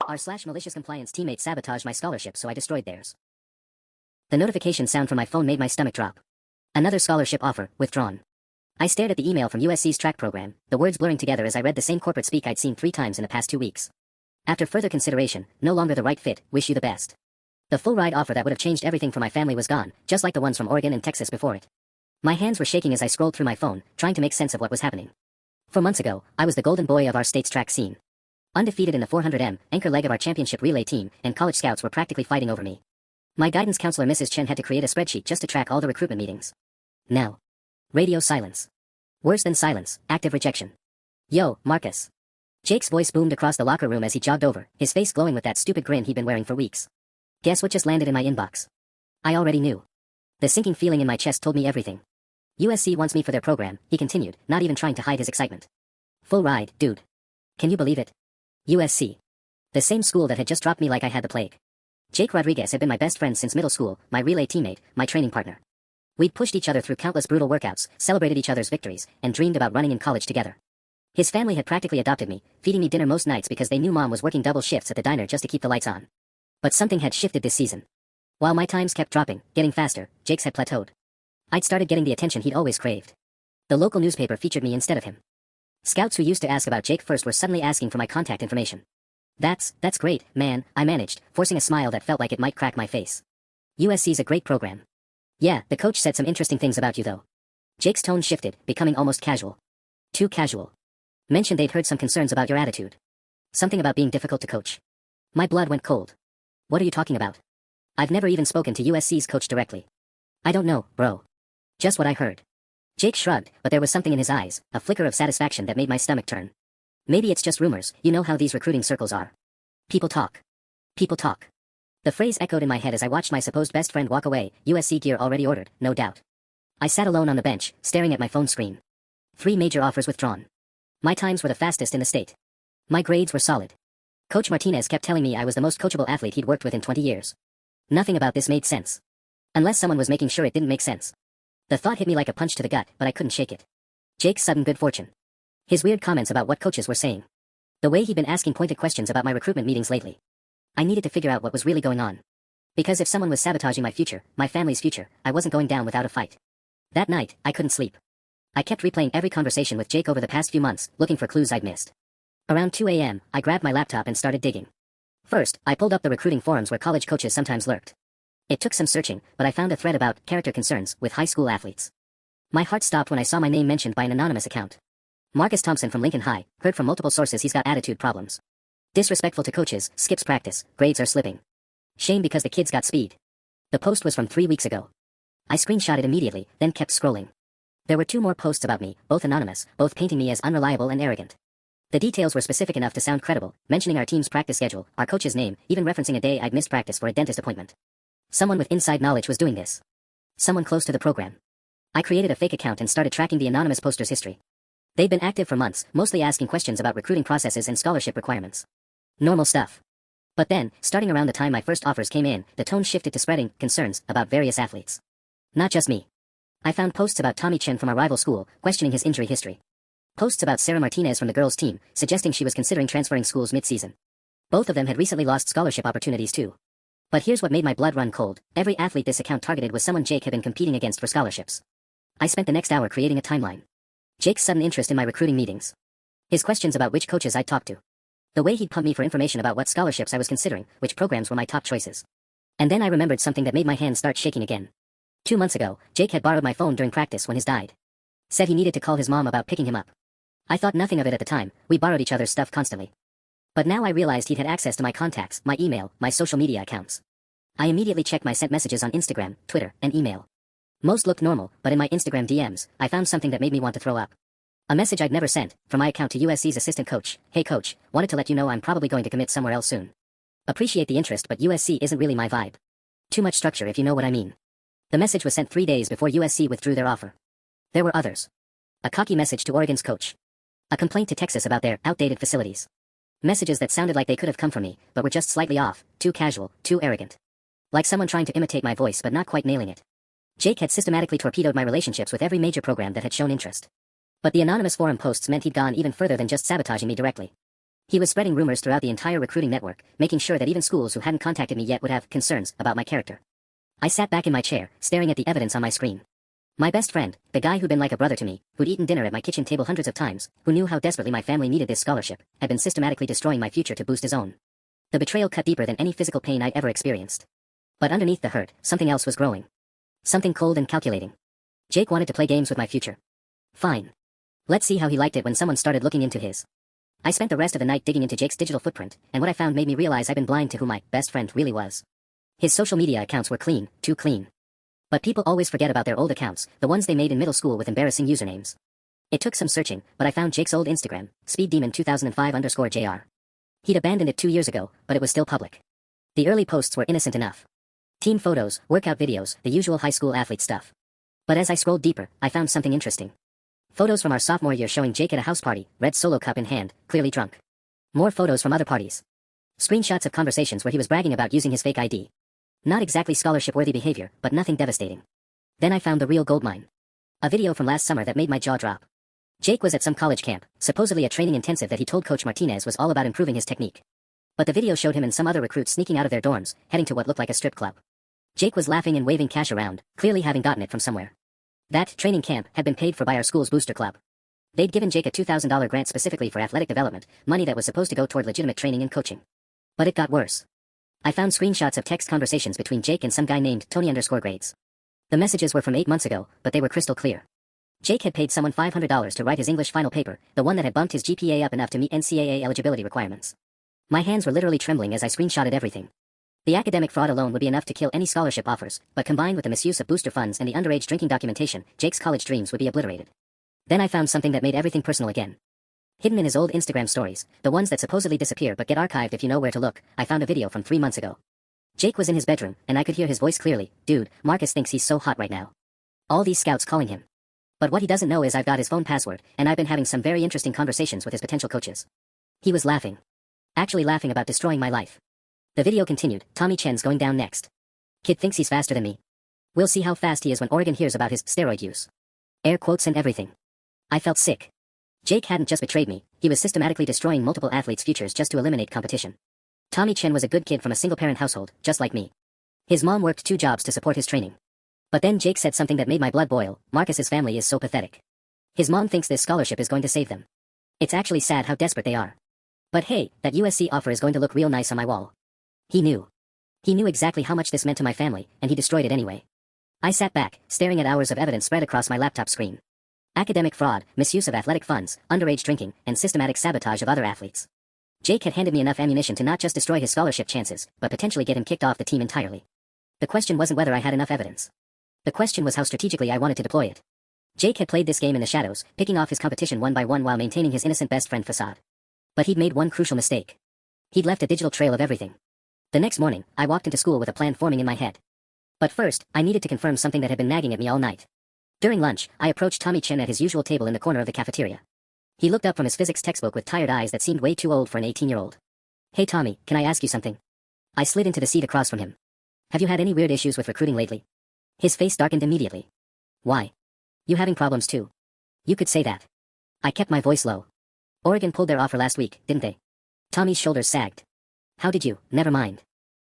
r/MaliciousCompliance teammates sabotaged my scholarship, so I destroyed theirs. The notification sound from my phone made my stomach drop. Another scholarship offer, withdrawn. I stared at the email from USC's track program, the words blurring together as I read the same corporate speak I'd seen 3 times in the past 2 weeks. After further consideration, no longer the right fit, wish you the best. The full ride offer that would have changed everything for my family was gone, just like the ones from Oregon and Texas before it. My hands were shaking as I scrolled through my phone, trying to make sense of what was happening. 4 months ago, I was the golden boy of our state's track scene. Undefeated in the 400m, anchor leg of our championship relay team, and college scouts were practically fighting over me. My guidance counselor Mrs. Chen had to create a spreadsheet just to track all the recruitment meetings. Now. Radio silence. Worse than silence, active rejection. Yo, Marcus. Jake's voice boomed across the locker room as he jogged over, his face glowing with that stupid grin he'd been wearing for weeks. Guess what just landed in my inbox? I already knew. The sinking feeling in my chest told me everything. USC wants me for their program, he continued, not even trying to hide his excitement. Full ride, dude. Can you believe it? USC. The same school that had just dropped me like I had the plague. Jake Rodriguez had been my best friend since middle school, my relay teammate, my training partner. We'd pushed each other through countless brutal workouts, celebrated each other's victories, and dreamed about running in college together. His family had practically adopted me, feeding me dinner most nights because they knew mom was working double shifts at the diner just to keep the lights on. But something had shifted this season. While my times kept dropping, getting faster, Jake's had plateaued. I'd started getting the attention he'd always craved. The local newspaper featured me instead of him. Scouts who used to ask about Jake first were suddenly asking for my contact information. That's great, man, I managed, forcing a smile that felt like it might crack my face. USC's a great program. Yeah, the coach said some interesting things about you though. Jake's tone shifted, becoming almost casual. Too casual. Mentioned they'd heard some concerns about your attitude. Something about being difficult to coach. My blood went cold. What are you talking about? I've never even spoken to USC's coach directly. I don't know, bro. Just what I heard. Jake shrugged, but there was something in his eyes, a flicker of satisfaction that made my stomach turn. Maybe it's just rumors, you know how these recruiting circles are. People talk. People talk. The phrase echoed in my head as I watched my supposed best friend walk away, USC gear already ordered, no doubt. I sat alone on the bench, staring at my phone screen. 3 major offers withdrawn. My times were the fastest in the state. My grades were solid. Coach Martinez kept telling me I was the most coachable athlete he'd worked with in 20 years. Nothing about this made sense. Unless someone was making sure it didn't make sense. The thought hit me like a punch to the gut, but I couldn't shake it. Jake's sudden good fortune. His weird comments about what coaches were saying. The way he'd been asking pointed questions about my recruitment meetings lately. I needed to figure out what was really going on. Because if someone was sabotaging my future, my family's future, I wasn't going down without a fight. That night, I couldn't sleep. I kept replaying every conversation with Jake over the past few months, looking for clues I'd missed. Around 2 a.m., I grabbed my laptop and started digging. First, I pulled up the recruiting forums where college coaches sometimes lurked. It took some searching, but I found a thread about character concerns with high school athletes. My heart stopped when I saw my name mentioned by an anonymous account. Marcus Thompson from Lincoln High, heard from multiple sources he's got attitude problems. Disrespectful to coaches, skips practice, grades are slipping. Shame because the kid's got speed. The post was from 3 weeks ago. I screenshot it immediately, then kept scrolling. There were 2 more posts about me, both anonymous, both painting me as unreliable and arrogant. The details were specific enough to sound credible, mentioning our team's practice schedule, our coach's name, even referencing a day I'd missed practice for a dentist appointment. Someone with inside knowledge was doing this. Someone close to the program. I created a fake account and started tracking the anonymous poster's history. They'd been active for months, mostly asking questions about recruiting processes and scholarship requirements. Normal stuff. But then, starting around the time my first offers came in, the tone shifted to spreading concerns about various athletes. Not just me. I found posts about Tommy Chen from our rival school, questioning his injury history. Posts about Sarah Martinez from the girls' team, suggesting she was considering transferring schools mid-season. Both of them had recently lost scholarship opportunities too. But here's what made my blood run cold. Every athlete this account targeted was someone Jake had been competing against for scholarships. I spent the next hour creating a timeline. Jake's sudden interest in my recruiting meetings. His questions about which coaches I'd talk to. The way he'd pump me for information about what scholarships I was considering, which programs were my top choices. And then I remembered something that made my hands start shaking again. 2 months ago, Jake had borrowed my phone during practice when his died. Said he needed to call his mom about picking him up. I thought nothing of it at the time, we borrowed each other's stuff constantly. But now I realized he'd had access to my contacts, my email, my social media accounts. I immediately checked my sent messages on Instagram, Twitter, and email. Most looked normal, but in my Instagram DMs, I found something that made me want to throw up. A message I'd never sent, from my account to USC's assistant coach. Hey coach, wanted to let you know I'm probably going to commit somewhere else soon. Appreciate the interest, but USC isn't really my vibe. Too much structure if you know what I mean. The message was sent 3 days before USC withdrew their offer. There were others. A cocky message to Oregon's coach. A complaint to Texas about their outdated facilities. Messages that sounded like they could have come from me, but were just slightly off, too casual, too arrogant. Like someone trying to imitate my voice but not quite nailing it. Jake had systematically torpedoed my relationships with every major program that had shown interest. But the anonymous forum posts meant he'd gone even further than just sabotaging me directly. He was spreading rumors throughout the entire recruiting network, making sure that even schools who hadn't contacted me yet would have concerns about my character. I sat back in my chair, staring at the evidence on my screen. My best friend, the guy who'd been like a brother to me, who'd eaten dinner at my kitchen table hundreds of times, who knew how desperately my family needed this scholarship, had been systematically destroying my future to boost his own. The betrayal cut deeper than any physical pain I'd ever experienced. But underneath the hurt, something else was growing. Something cold and calculating. Jake wanted to play games with my future. Fine. Let's see how he liked it when someone started looking into his. I spent the rest of the night digging into Jake's digital footprint, and what I found made me realize I'd been blind to who my best friend really was. His social media accounts were clean, too clean. But people always forget about their old accounts, the ones they made in middle school with embarrassing usernames. It took some searching, but I found Jake's old Instagram, SpeedDemon2005_JR. He'd abandoned it 2 years ago, but it was still public. The early posts were innocent enough. Team photos, workout videos, the usual high school athlete stuff. But as I scrolled deeper, I found something interesting. Photos from our sophomore year showing Jake at a house party, red Solo cup in hand, clearly drunk. More photos from other parties. Screenshots of conversations where he was bragging about using his fake ID. Not exactly scholarship-worthy behavior, but nothing devastating. Then I found the real goldmine. A video from last summer that made my jaw drop. Jake was at some college camp, supposedly a training intensive that he told Coach Martinez was all about improving his technique. But the video showed him and some other recruits sneaking out of their dorms, heading to what looked like a strip club. Jake was laughing and waving cash around, clearly having gotten it from somewhere. That training camp had been paid for by our school's booster club. They'd given Jake a $2,000 grant specifically for athletic development, money that was supposed to go toward legitimate training and coaching. But it got worse. I found screenshots of text conversations between Jake and some guy named Tony_grades. The messages were from 8 months ago, but they were crystal clear. Jake had paid someone $500 to write his English final paper, the one that had bumped his GPA up enough to meet NCAA eligibility requirements. My hands were literally trembling as I screenshotted everything. The academic fraud alone would be enough to kill any scholarship offers, but combined with the misuse of booster funds and the underage drinking documentation, Jake's college dreams would be obliterated. Then I found something that made everything personal again. Hidden in his old Instagram stories, the ones that supposedly disappear but get archived if you know where to look, I found a video from 3 months ago. Jake was in his bedroom, and I could hear his voice clearly. Dude, Marcus thinks he's so hot right now. All these scouts calling him. But what he doesn't know is I've got his phone password, and I've been having some very interesting conversations with his potential coaches. He was laughing. Actually laughing about destroying my life. The video continued. Tommy Chen's going down next. Kid thinks he's faster than me. We'll see how fast he is when Oregon hears about his steroid use. Air quotes and everything. I felt sick. Jake hadn't just betrayed me, he was systematically destroying multiple athletes' futures just to eliminate competition. Tommy Chen was a good kid from a single-parent household, just like me. His mom worked 2 jobs to support his training. But then Jake said something that made my blood boil. Marcus's family is so pathetic. His mom thinks this scholarship is going to save them. It's actually sad how desperate they are. But hey, that USC offer is going to look real nice on my wall. He knew. He knew exactly how much this meant to my family, and he destroyed it anyway. I sat back, staring at hours of evidence spread across my laptop screen. Academic fraud, misuse of athletic funds, underage drinking, and systematic sabotage of other athletes. Jake had handed me enough ammunition to not just destroy his scholarship chances, but potentially get him kicked off the team entirely. The question wasn't whether I had enough evidence. The question was how strategically I wanted to deploy it. Jake had played this game in the shadows, picking off his competition one by one while maintaining his innocent best friend facade. But he'd made one crucial mistake. He'd left a digital trail of everything. The next morning, I walked into school with a plan forming in my head. But first, I needed to confirm something that had been nagging at me all night. During lunch, I approached Tommy Chen at his usual table in the corner of the cafeteria. He looked up from his physics textbook with tired eyes that seemed way too old for an 18-year-old. Hey Tommy, can I ask you something? I slid into the seat across from him. Have you had any weird issues with recruiting lately? His face darkened immediately. Why? You having problems too? You could say that. I kept my voice low. Oregon pulled their offer last week, didn't they? Tommy's shoulders sagged. How did you? Never mind.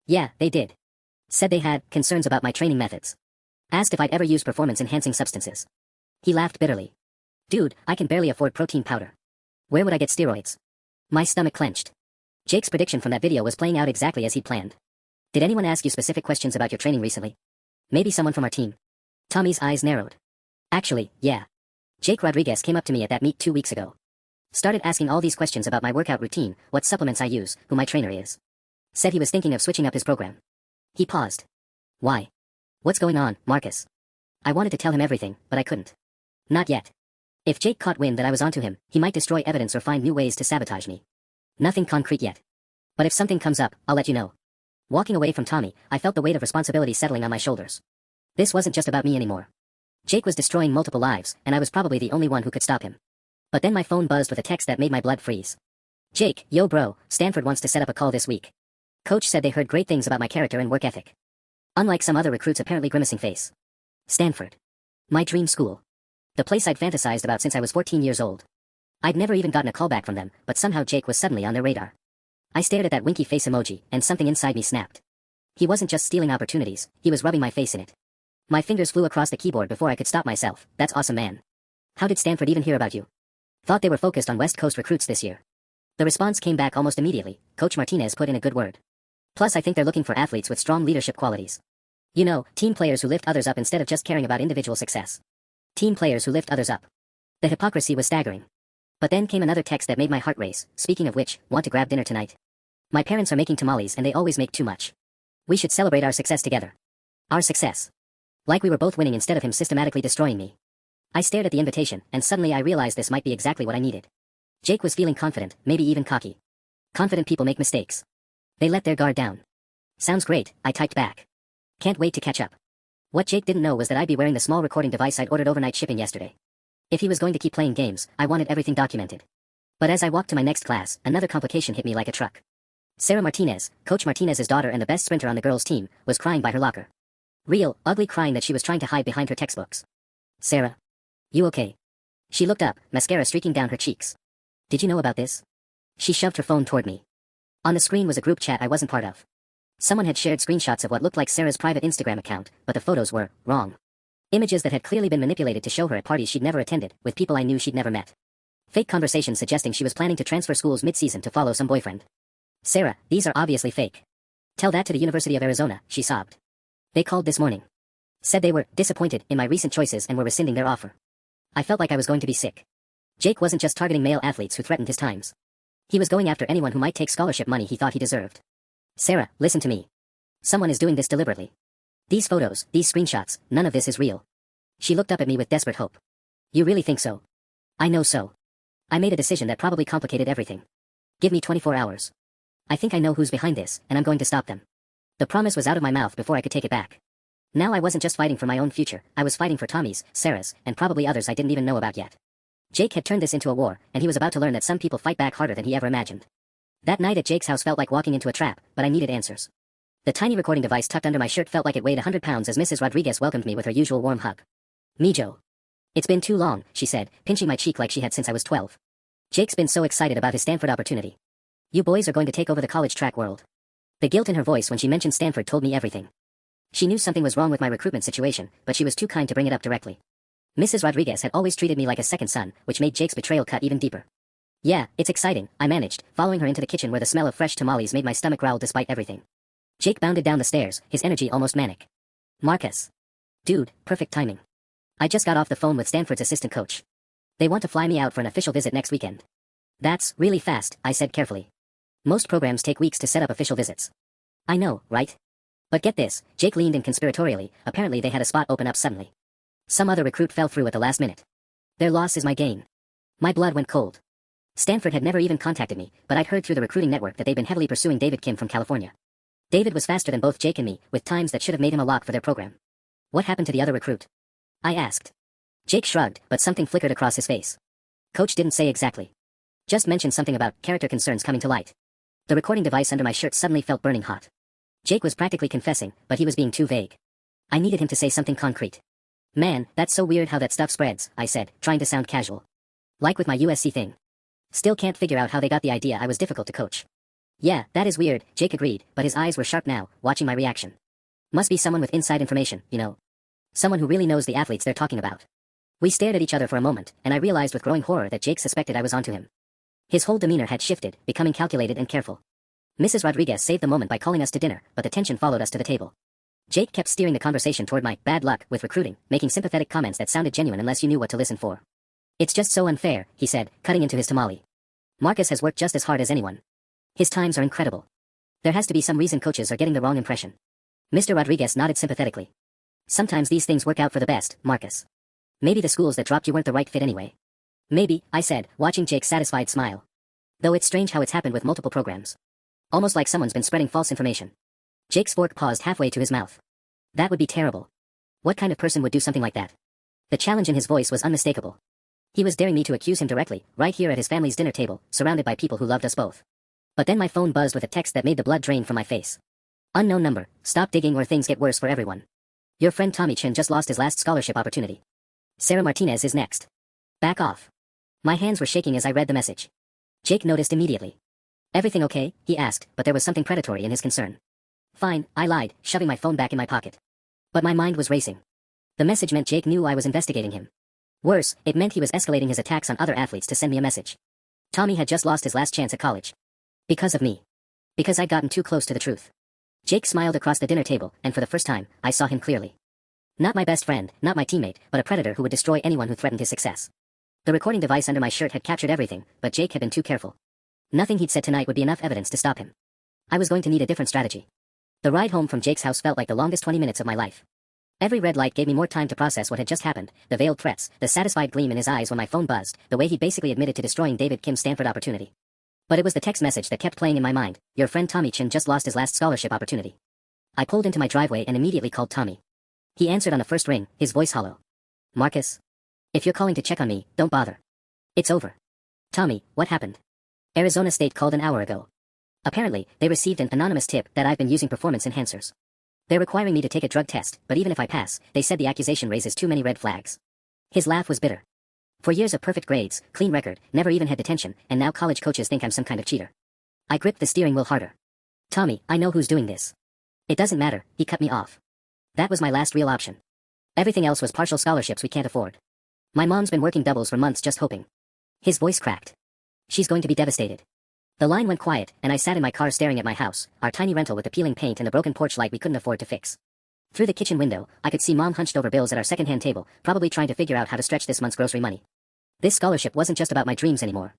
Yeah, they did. Said they had concerns about my training methods. Asked if I'd ever used performance-enhancing substances. He laughed bitterly. Dude, I can barely afford protein powder. Where would I get steroids? My stomach clenched. Jake's prediction from that video was playing out exactly as he'd planned. Did anyone ask you specific questions about your training recently? Maybe someone from our team. Tommy's eyes narrowed. Actually, yeah. Jake Rodriguez came up to me at that meet 2 weeks ago. Started asking all these questions about my workout routine, what supplements I use, who my trainer is. Said he was thinking of switching up his program. He paused. Why? What's going on, Marcus? I wanted to tell him everything, but I couldn't. Not yet. If Jake caught wind that I was onto him, he might destroy evidence or find new ways to sabotage me. Nothing concrete yet. But if something comes up, I'll let you know. Walking away from Tommy, I felt the weight of responsibility settling on my shoulders. This wasn't just about me anymore. Jake was destroying multiple lives, and I was probably the only one who could stop him. But then my phone buzzed with a text that made my blood freeze. Jake, yo bro, Stanford wants to set up a call this week. Coach said they heard great things about my character and work ethic. Unlike some other recruits apparently grimacing face. Stanford. My dream school. The place I'd fantasized about since I was 14 years old. I'd never even gotten a call back from them, but somehow Jake was suddenly on their radar. I stared at that winky face emoji, and something inside me snapped. He wasn't just stealing opportunities, he was rubbing my face in it. My fingers flew across the keyboard before I could stop myself. That's awesome, man. How did Stanford even hear about you? Thought they were focused on West Coast recruits this year. The response came back almost immediately. Coach Martinez put in a good word. Plus I think they're looking for athletes with strong leadership qualities. You know, team players who lift others up instead of just caring about individual success. Team players who lift others up. The hypocrisy was staggering. But then came another text that made my heart race. Speaking of which, want to grab dinner tonight? My parents are making tamales and they always make too much. We should celebrate our success together. Our success. Like we were both winning instead of him systematically destroying me. I stared at the invitation, and suddenly I realized this might be exactly what I needed. Jake was feeling confident, maybe even cocky. Confident people make mistakes. They let their guard down. Sounds great, I typed back. Can't wait to catch up. What Jake didn't know was that I'd be wearing the small recording device I'd ordered overnight shipping yesterday. If he was going to keep playing games, I wanted everything documented. But as I walked to my next class, another complication hit me like a truck. Sarah Martinez, Coach Martinez's daughter and the best sprinter on the girls' team, was crying by her locker. Real, ugly crying that she was trying to hide behind her textbooks. Sarah. You okay? She looked up, mascara streaking down her cheeks. Did you know about this? She shoved her phone toward me. On the screen was a group chat I wasn't part of. Someone had shared screenshots of what looked like Sarah's private Instagram account, but the photos were wrong. Images that had clearly been manipulated to show her at parties she'd never attended, with people I knew she'd never met. Fake conversations suggesting she was planning to transfer schools mid-season to follow some boyfriend. Sarah, these are obviously fake. Tell that to the University of Arizona, she sobbed. They called this morning. Said they were disappointed in my recent choices and were rescinding their offer. I felt like I was going to be sick. Jake wasn't just targeting male athletes who threatened his times. He was going after anyone who might take scholarship money he thought he deserved. Sarah, listen to me. Someone is doing this deliberately. These photos, these screenshots, none of this is real. She looked up at me with desperate hope. You really think so? I know so. I made a decision that probably complicated everything. Give me 24 hours. I think I know who's behind this, and I'm going to stop them. The promise was out of my mouth before I could take it back. Now I wasn't just fighting for my own future, I was fighting for Tommy's, Sarah's, and probably others I didn't even know about yet. Jake had turned this into a war, and he was about to learn that some people fight back harder than he ever imagined. That night at Jake's house felt like walking into a trap, but I needed answers. The tiny recording device tucked under my shirt felt like it weighed 100 pounds as Mrs. Rodriguez welcomed me with her usual warm hug. Me, Joe. It's been too long, she said, pinching my cheek like she had since I was 12. Jake's been so excited about his Stanford opportunity. You boys are going to take over the college track world. The guilt in her voice when she mentioned Stanford told me everything. She knew something was wrong with my recruitment situation, but she was too kind to bring it up directly. Mrs. Rodriguez had always treated me like a second son, which made Jake's betrayal cut even deeper. Yeah, it's exciting, I managed, following her into the kitchen where the smell of fresh tamales made my stomach growl despite everything. Jake bounded down the stairs, his energy almost manic. Marcus. Dude, perfect timing. I just got off the phone with Stanford's assistant coach. They want to fly me out for an official visit next weekend. That's really fast, I said carefully. Most programs take weeks to set up official visits. I know, right? But get this, Jake leaned in conspiratorially, apparently they had a spot open up suddenly. Some other recruit fell through at the last minute. Their loss is my gain. My blood went cold. Stanford had never even contacted me, but I'd heard through the recruiting network that they'd been heavily pursuing David Kim from California. David was faster than both Jake and me, with times that should have made him a lock for their program. What happened to the other recruit? I asked. Jake shrugged, but something flickered across his face. Coach didn't say exactly. Just mentioned something about character concerns coming to light. The recording device under my shirt suddenly felt burning hot. Jake was practically confessing, but he was being too vague. I needed him to say something concrete. Man, that's so weird how that stuff spreads, I said, trying to sound casual. Like with my USC thing. Still can't figure out how they got the idea I was difficult to coach. Yeah, that is weird, Jake agreed, but his eyes were sharp now, watching my reaction. Must be someone with inside information, you know. Someone who really knows the athletes they're talking about. We stared at each other for a moment, and I realized with growing horror that Jake suspected I was onto him. His whole demeanor had shifted, becoming calculated and careful. Mrs. Rodriguez saved the moment by calling us to dinner, but the tension followed us to the table. Jake kept steering the conversation toward my bad luck with recruiting, making sympathetic comments that sounded genuine unless you knew what to listen for. It's just so unfair, he said, cutting into his tamale. Marcus has worked just as hard as anyone. His times are incredible. There has to be some reason coaches are getting the wrong impression. Mr. Rodriguez nodded sympathetically. Sometimes these things work out for the best, Marcus. Maybe the schools that dropped you weren't the right fit anyway. Maybe, I said, watching Jake's satisfied smile. Though it's strange how it's happened with multiple programs. Almost like someone's been spreading false information. Jake's fork paused halfway to his mouth. That would be terrible. What kind of person would do something like that? The challenge in his voice was unmistakable. He was daring me to accuse him directly, right here at his family's dinner table, surrounded by people who loved us both. But then my phone buzzed with a text that made the blood drain from my face. Unknown number, stop digging or things get worse for everyone. Your friend Tommy Chin just lost his last scholarship opportunity. Sarah Martinez is next. Back off. My hands were shaking as I read the message. Jake noticed immediately. Everything okay? He asked, but there was something predatory in his concern. Fine, I lied, shoving my phone back in my pocket. But my mind was racing. The message meant Jake knew I was investigating him. Worse, it meant he was escalating his attacks on other athletes to send me a message. Tommy had just lost his last chance at college. Because of me. Because I'd gotten too close to the truth. Jake smiled across the dinner table, and for the first time, I saw him clearly. Not my best friend, not my teammate, but a predator who would destroy anyone who threatened his success. The recording device under my shirt had captured everything, but Jake had been too careful. Nothing he'd said tonight would be enough evidence to stop him. I was going to need a different strategy. The ride home from Jake's house felt like the longest 20 minutes of my life. Every red light gave me more time to process what had just happened, the veiled threats, the satisfied gleam in his eyes when my phone buzzed, the way he'd basically admitted to destroying David Kim's Stanford opportunity. But it was the text message that kept playing in my mind. Your friend Tommy Chin just lost his last scholarship opportunity. I pulled into my driveway and immediately called Tommy. He answered on the first ring, his voice hollow. Marcus? If you're calling to check on me, don't bother. It's over. Tommy, what happened? Arizona State called an hour ago. Apparently, they received an anonymous tip that I've been using performance enhancers. They're requiring me to take a drug test, but even if I pass, they said the accusation raises too many red flags. His laugh was bitter. For years of perfect grades, clean record, never even had detention, and now college coaches think I'm some kind of cheater. I gripped the steering wheel harder. Tommy, I know who's doing this. It doesn't matter, he cut me off. That was my last real option. Everything else was partial scholarships we can't afford. My mom's been working doubles for months just hoping. His voice cracked. She's going to be devastated. The line went quiet, and I sat in my car staring at my house, our tiny rental with the peeling paint and the broken porch light we couldn't afford to fix. Through the kitchen window, I could see Mom hunched over bills at our second-hand table, probably trying to figure out how to stretch this month's grocery money. This scholarship wasn't just about my dreams anymore.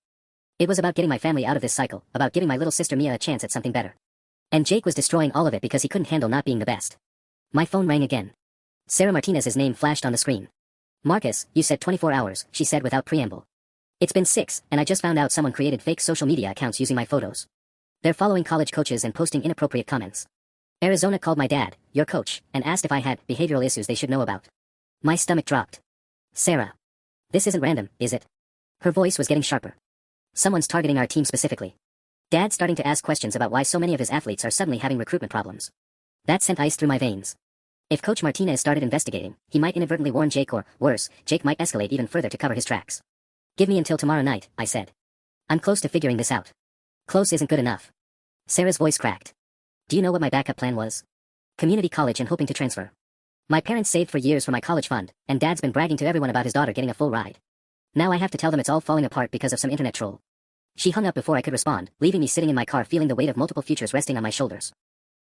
It was about getting my family out of this cycle, about giving my little sister Mia a chance at something better. And Jake was destroying all of it because he couldn't handle not being the best. My phone rang again. Sarah Martinez's name flashed on the screen. Marcus, you said 24 hours, she said without preamble. It's been 6, and I just found out someone created fake social media accounts using my photos. They're following college coaches and posting inappropriate comments. Arizona called my dad, your coach, and asked if I had behavioral issues they should know about. My stomach dropped. Sarah. This isn't random, is it? Her voice was getting sharper. Someone's targeting our team specifically. Dad's starting to ask questions about why so many of his athletes are suddenly having recruitment problems. That sent ice through my veins. If Coach Martinez started investigating, he might inadvertently warn Jake or, worse, Jake might escalate even further to cover his tracks. Give me until tomorrow night, I said. I'm close to figuring this out. Close isn't good enough. Sarah's voice cracked. Do you know what my backup plan was? Community college and hoping to transfer. My parents saved for years for my college fund, and Dad's been bragging to everyone about his daughter getting a full ride. Now I have to tell them it's all falling apart because of some internet troll. She hung up before I could respond, leaving me sitting in my car feeling the weight of multiple futures resting on my shoulders.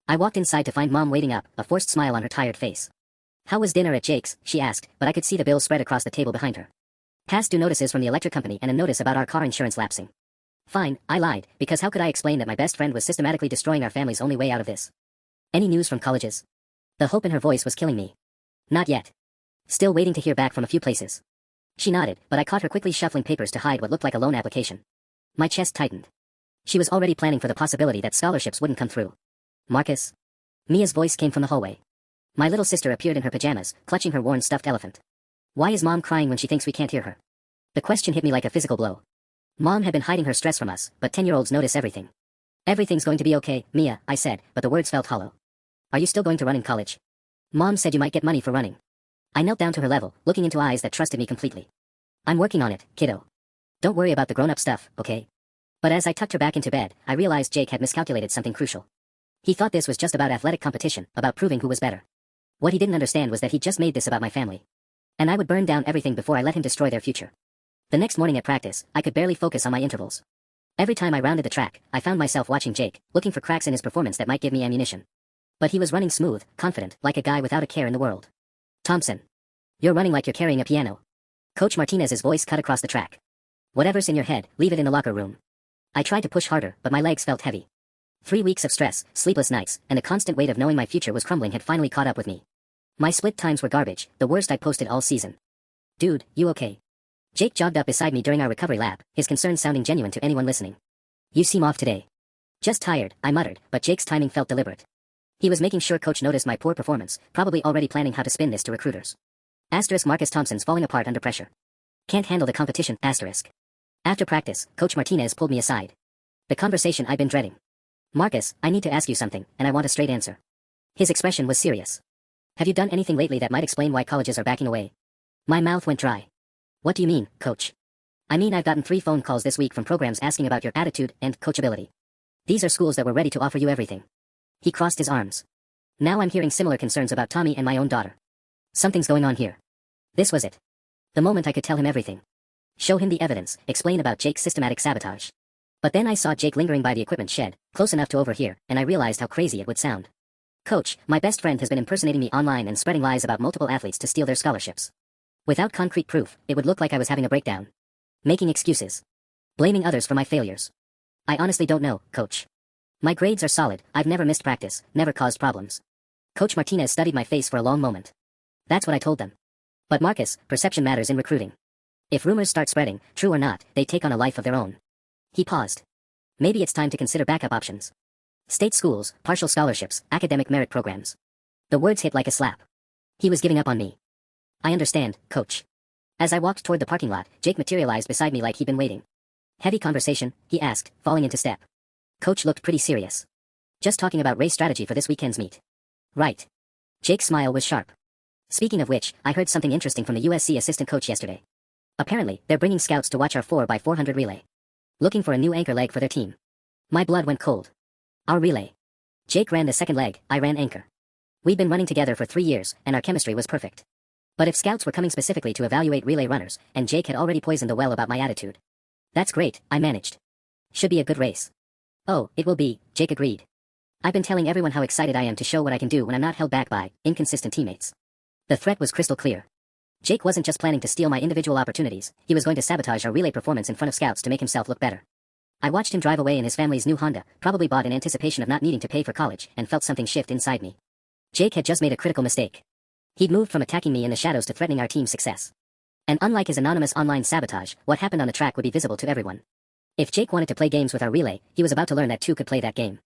I walked inside to find Mom waiting up, a forced smile on her tired face. How was dinner at Jake's? She asked, but I could see the bill spread across the table behind her. Past due notices from the electric company and a notice about our car insurance lapsing. Fine, I lied, because how could I explain that my best friend was systematically destroying our family's only way out of this? Any news from colleges? The hope in her voice was killing me. Not yet. Still waiting to hear back from a few places. She nodded, but I caught her quickly shuffling papers to hide what looked like a loan application. My chest tightened. She was already planning for the possibility that scholarships wouldn't come through. Marcus? Mia's voice came from the hallway. My little sister appeared in her pajamas, clutching her worn stuffed elephant. Why is Mom crying when she thinks we can't hear her? The question hit me like a physical blow. Mom had been hiding her stress from us, but 10-year-olds notice everything. Everything's going to be okay, Mia, I said, but the words felt hollow. Are you still going to run in college? Mom said you might get money for running. I knelt down to her level, looking into eyes that trusted me completely. I'm working on it, kiddo. Don't worry about the grown-up stuff, okay? But as I tucked her back into bed, I realized Jake had miscalculated something crucial. He thought this was just about athletic competition, about proving who was better. What he didn't understand was that he just made this about my family. And I would burn down everything before I let him destroy their future. The next morning at practice, I could barely focus on my intervals. Every time I rounded the track, I found myself watching Jake, looking for cracks in his performance that might give me ammunition. But he was running smooth, confident, like a guy without a care in the world. Thompson. You're running like you're carrying a piano. Coach Martinez's voice cut across the track. Whatever's in your head, leave it in the locker room. I tried to push harder, but my legs felt heavy. 3 weeks of stress, sleepless nights, and the constant weight of knowing my future was crumbling had finally caught up with me. My split times were garbage, the worst I'd posted all season. Dude, you okay? Jake jogged up beside me during our recovery lap, his concerns sounding genuine to anyone listening. You seem off today. Just tired, I muttered, but Jake's timing felt deliberate. He was making sure Coach noticed my poor performance, probably already planning how to spin this to recruiters. Asterisk Marcus Thompson's falling apart under pressure. Can't handle the competition, asterisk. After practice, Coach Martinez pulled me aside. The conversation I'd been dreading. Marcus, I need to ask you something, and I want a straight answer. His expression was serious. Have you done anything lately that might explain why colleges are backing away? My mouth went dry. What do you mean, Coach? I mean, I've gotten 3 phone calls this week from programs asking about your attitude and coachability. These are schools that were ready to offer you everything. He crossed his arms. Now I'm hearing similar concerns about Tommy and my own daughter. Something's going on here. This was it. The moment I could tell him everything. Show him the evidence, explain about Jake's systematic sabotage. But then I saw Jake lingering by the equipment shed, close enough to overhear, and I realized how crazy it would sound. Coach, my best friend has been impersonating me online and spreading lies about multiple athletes to steal their scholarships. Without concrete proof, it would look like I was having a breakdown. Making excuses. Blaming others for my failures. I honestly don't know, Coach. My grades are solid, I've never missed practice, never caused problems. Coach Martinez studied my face for a long moment. That's what I told them. But Marcus, perception matters in recruiting. If rumors start spreading, true or not, they take on a life of their own. He paused. Maybe it's time to consider backup options. State schools, partial scholarships, academic merit programs. The words hit like a slap. He was giving up on me. I understand, Coach. As I walked toward the parking lot, Jake materialized beside me like he'd been waiting. Heavy conversation, he asked, falling into step. Coach looked pretty serious. Just talking about race strategy for this weekend's meet. Right. Jake's smile was sharp. Speaking of which, I heard something interesting from the USC assistant coach yesterday. Apparently, they're bringing scouts to watch our 4x400 relay. Looking for a new anchor leg for their team. My blood went cold. Our relay. Jake ran the second leg, I ran anchor. We'd been running together for 3 years, and our chemistry was perfect. But if scouts were coming specifically to evaluate relay runners, and Jake had already poisoned the well about my attitude. That's great, I managed. Should be a good race. Oh, it will be, Jake agreed. I've been telling everyone how excited I am to show what I can do when I'm not held back by inconsistent teammates. The threat was crystal clear. Jake wasn't just planning to steal my individual opportunities, he was going to sabotage our relay performance in front of scouts to make himself look better. I watched him drive away in his family's new Honda, probably bought in anticipation of not needing to pay for college, and felt something shift inside me. Jake had just made a critical mistake. He'd moved from attacking me in the shadows to threatening our team's success. And unlike his anonymous online sabotage, what happened on the track would be visible to everyone. If Jake wanted to play games with our relay, he was about to learn that two could play that game.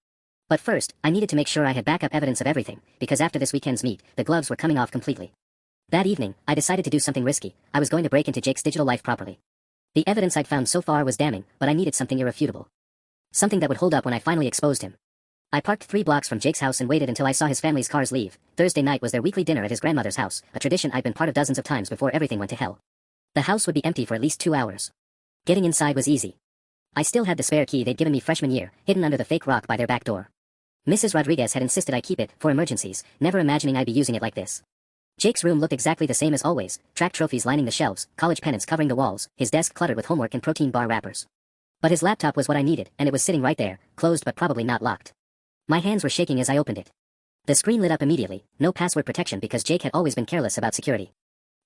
But first, I needed to make sure I had backup evidence of everything, because after this weekend's meet, the gloves were coming off completely. That evening, I decided to do something risky. I was going to break into Jake's digital life properly. The evidence I'd found so far was damning, but I needed something irrefutable. Something that would hold up when I finally exposed him. I parked 3 blocks from Jake's house and waited until I saw his family's cars leave. Thursday night was their weekly dinner at his grandmother's house, a tradition I'd been part of dozens of times before everything went to hell. The house would be empty for at least 2 hours. Getting inside was easy. I still had the spare key they'd given me freshman year, hidden under the fake rock by their back door. Mrs. Rodriguez had insisted I keep it for emergencies, never imagining I'd be using it like this. Jake's room looked exactly the same as always, track trophies lining the shelves, college pennants covering the walls, his desk cluttered with homework and protein bar wrappers. But his laptop was what I needed, and it was sitting right there, closed but probably not locked. My hands were shaking as I opened it. The screen lit up immediately, no password protection because Jake had always been careless about security.